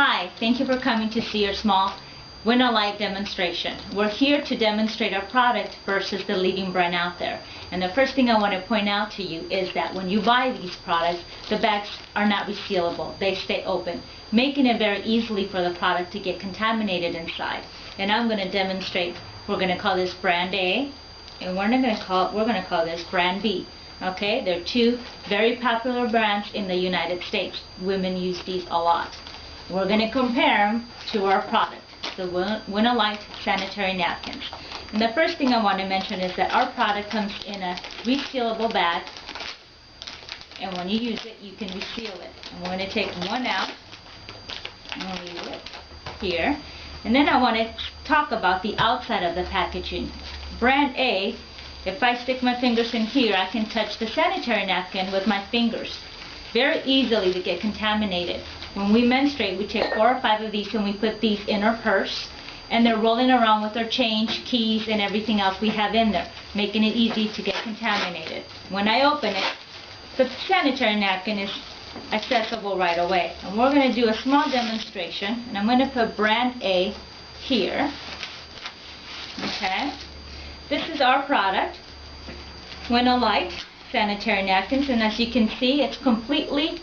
Hi, thank you for coming to see your small winter light demonstration. We're here to demonstrate our product versus the leading brand out there. And the first thing I want to point out to you is that when you buy these products, the bags are not resealable. They stay open, making it very easily for the product to get contaminated inside. And I'm going to demonstrate. We're going to call this brand A, and we're going to call this brand B. Okay, they're two very popular brands in the United States. Women use these a lot. We're going to compare them to our product, the Winter Light sanitary napkins. And the first thing I want to mention is that our product comes in a resealable bag, and when you use it, you can reseal it. I'm going to take one out and leave it here. And then I want to talk about the outside of the packaging. Brand A, if I stick my fingers in here, I can touch the sanitary napkin with my fingers very easily to get contaminated. When we menstruate, we take 4 or 5 of these and we put these in our purse, and they're rolling around with their change, keys, and everything else we have in there, making it easy to get contaminated. When I open it, the sanitary napkin is accessible right away. And we're going to do a small demonstration, and I'm going to put brand A here. Okay, this is our product, Winter Light sanitary napkins, and as you can see, it's completely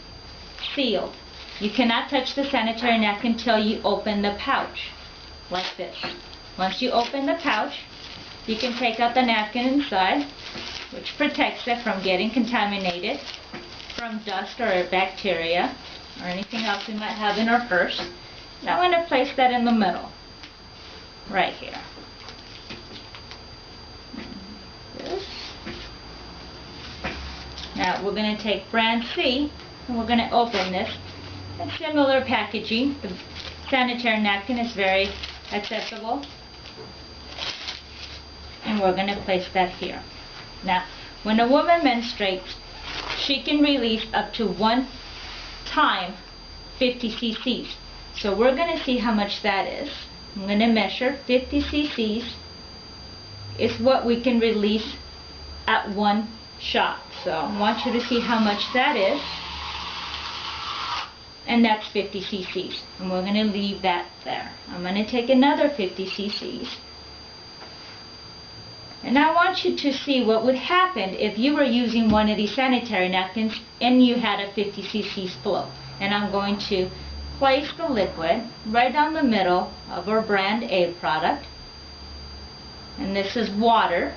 sealed. You cannot touch the sanitary napkin until you open the pouch, like this. Once you open the pouch, you can take out the napkin inside, which protects it from getting contaminated from dust or bacteria or anything else we might have in our purse. Now I'm going to place that in the middle, right here. Now we're going to take brand C, and we're going to open this. It's similar packaging. The sanitary napkin is very accessible, and we're going to place that here. Now, when a woman menstruates, she can release up to 1 time 50 cc's. So we're going to see how much that is. I'm going to measure 50 cc's is what we can release at one shot. So I want you to see how much that is. And that's 50 cc's. And we're going to leave that there. I'm going to take another 50 cc's. And I want you to see what would happen if you were using one of these sanitary napkins and you had a 50 cc's flow. And I'm going to place the liquid right down the middle of our brand A product. And this is water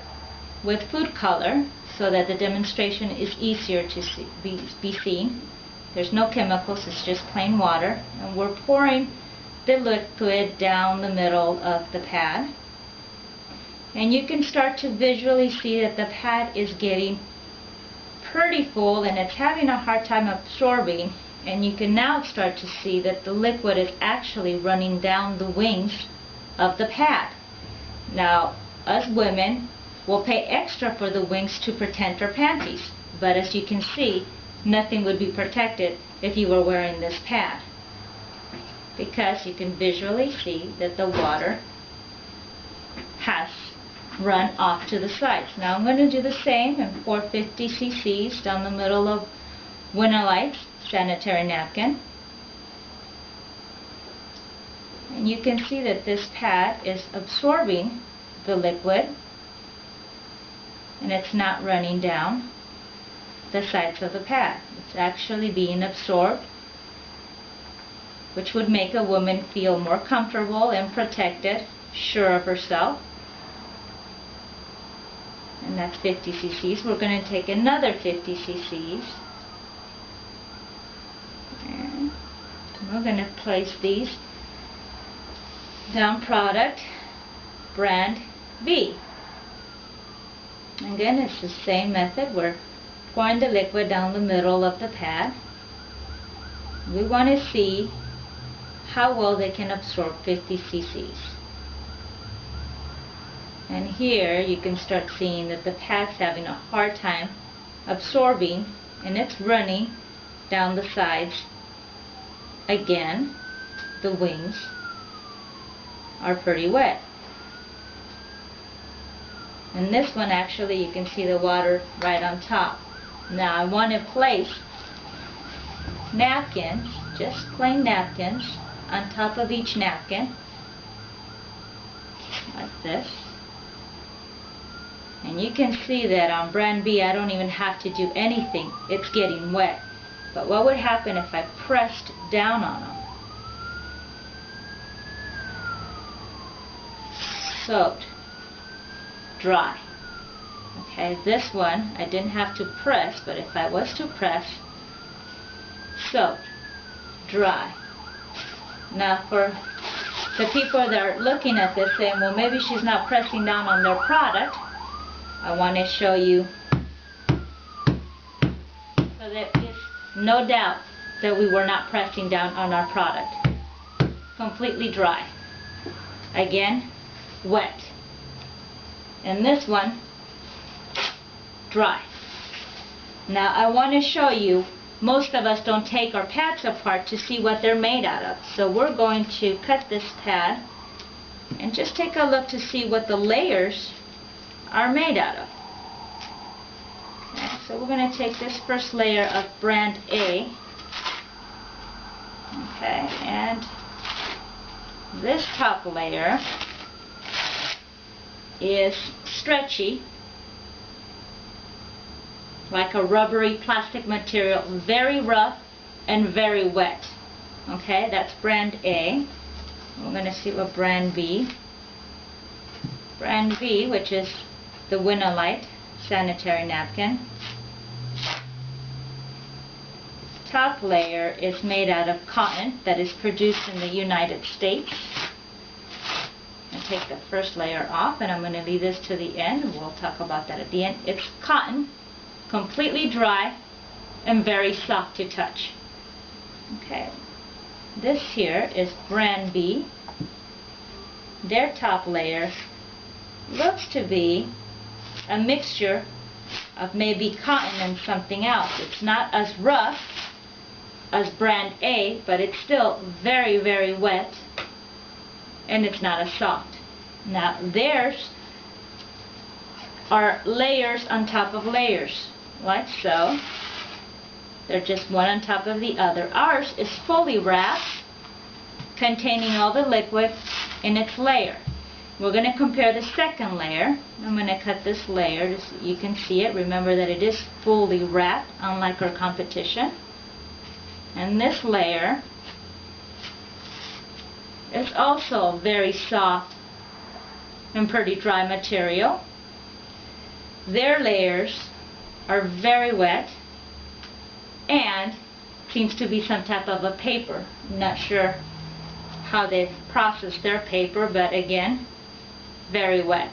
with food color, so that the demonstration is easier to be seen. There's no chemicals, it's just plain water. And we're pouring the liquid down the middle of the pad. And you can start to visually see that the pad is getting pretty full and it's having a hard time absorbing. And you can now start to see that the liquid is actually running down the wings of the pad. Now, us women will pay extra for the wings to protect our panties. But as you can see, nothing would be protected if you were wearing this pad, because you can visually see that the water has run off to the sides. Now I'm going to do the same and pour 50 cc's down the middle of Winter Light sanitary napkin. And you can see that this pad is absorbing the liquid, and it's not running down the sides of the pad. It's actually being absorbed, which would make a woman feel more comfortable and protected, sure of herself. And that's 50 cc's. We're going to take another 50 cc's. And we're going to place these down product brand B. Again, it's the same method. We're pouring the liquid down the middle of the pad. We want to see how well they can absorb 50 cc's. And here you can start seeing that the pad's having a hard time absorbing, and it's running down the sides. Again, the wings are pretty wet. And this one, actually, you can see the water right on top. Now I want to place napkins, just plain napkins, on top of each napkin, like this. And you can see that on brand B I don't even have to do anything. It's getting wet. But what would happen if I pressed down on them? Soaked, dry. Okay, this one I didn't have to press, but if I was to press, soaked, dry. Now for the people that are looking at this saying, well, maybe she's not pressing down on their product, I want to show you so there is no doubt that we were not pressing down on our product. Completely dry. Again, wet. And this one, dry. Now I want to show you, most of us don't take our pads apart to see what they're made out of. So we're going to cut this pad and just take a look to see what the layers are made out of. Okay, so we're going to take this first layer of brand A. Okay, and this top layer is stretchy, like a rubbery plastic material, very rough and very wet. Okay, that's brand A. We're going to see what brand B. Brand B, which is the Winolite sanitary napkin. Top layer is made out of cotton that is produced in the United States. I take the first layer off, and I'm going to leave this to the end. We'll talk about that at the end. It's cotton, completely dry and very soft to touch. Okay, this here is brand B. Their top layer looks to be a mixture of maybe cotton and something else. It's not as rough as brand A, but it's still very, very wet, and it's not as soft. Now theirs are layers on top of layers, like so. They're just one on top of the other. Ours is fully wrapped, containing all the liquid in its layer. We're going to compare the second layer. I'm going to cut this layer just so you can see it. Remember that it is fully wrapped, unlike our competition. And this layer is also very soft and pretty dry material. Their layers are very wet and seems to be some type of a paper. I'm not sure how they've processed their paper, but again, very wet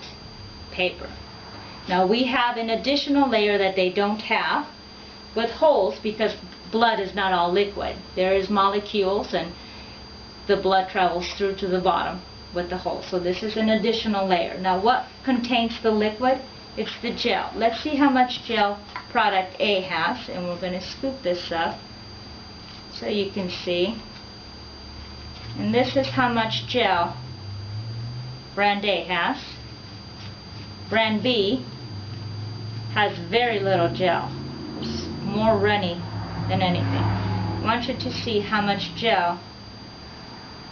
paper. Now we have an additional layer that they don't have with holes, because blood is not all liquid. There is molecules and the blood travels through to the bottom with the hole. So this is an additional layer. Now what contains the liquid? It's the gel. Let's see how much gel product A has, and we're going to scoop this up so you can see. And this is how much gel brand A has. Brand B has very little gel. It's more runny than anything. I want you to see how much gel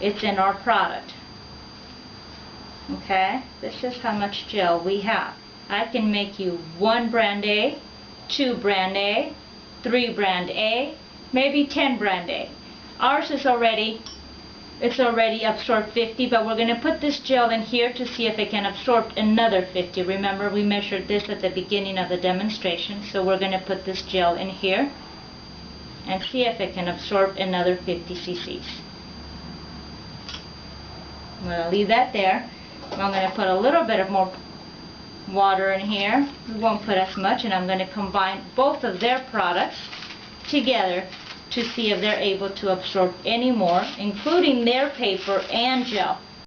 it's in our product. Okay, this is how much gel we have. I can make you 1 brand A, 2 brand A, 3 brand A, maybe 10 brand A. Ours is already absorbed 50, but we're going to put this gel in here to see if it can absorb another 50. Remember, we measured this at the beginning of the demonstration, so we're going to put this gel in here and see if it can absorb another 50 cc's. I'm going to leave that there. I'm going to put a little bit of more water in here. We won't put as much, and I'm going to combine both of their products together to see if they're able to absorb any more, including their paper and gel.